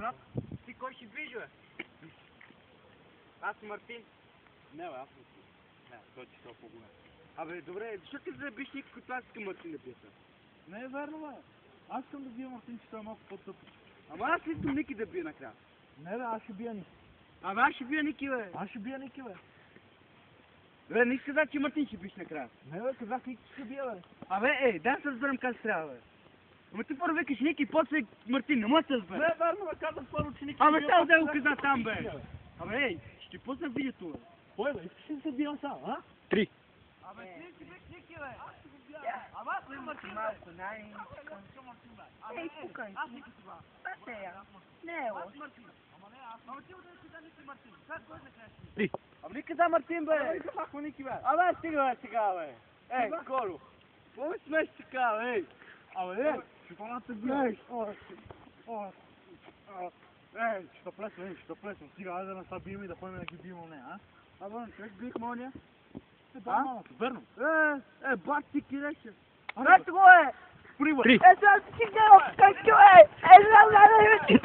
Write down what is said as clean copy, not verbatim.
брат. Ти кой ще движи, бе? Аз съм Мартин. Не, бе, аз съм си. Не, той ти се по-голям. Абе, добре, защо ти забиш никой, като аз искам Мартин да писа? Не е верно, бе. Аз искам да бия Мартин, че той е малко по-тъп. Ама аз не искам Ники да бия накрая. Не, бе, аз ще бия Ники. Абе, аз ще бия Ники, бе. Аз ще бия Ники, бе. Бе, не каза, че Мартин ще биш накрая. Не, бе, казах Ники ще бия, бе. Абе, дай се разберем как трябва, бе. Ама ти първо викаш Ники, после Мартин, не може да се разбере. Не е верно, бе, казах първо, че Ники Абе, ще бия, само да после го казах, каза че там, Ники ще бе. бия, бе. Абе, ще пусна видеото, бе. Кой, бе, искаш ли да се бием сам, а? 3. Абе, ти си биш Ники, бе. Аз ще го бия, бе. Ама аз съм Мартин, бе. Малко, най... Ей, пукай. Аз Ники си, бе. Пате я. Не е лош. Ама не, аз... Ама ти да си да Ники Мартин. Как кой да кажеш? 3. Абе, не каза Мартин, бе. Абе, казахме Ники, бе. Абе, стига, бе, сега, бе. Ей, скоро. Какво ми смеш така, бе, ей? Абе, шоколадата бия. Ей, ще плесна, Стига, айде да не са бием и да ходим да ги бием, не, а? Абе, човек бих моня. Да, малко, верно. Бат ти киреше. Знаете го е? Спри, бе. 3. Сега си гледам как е! Е,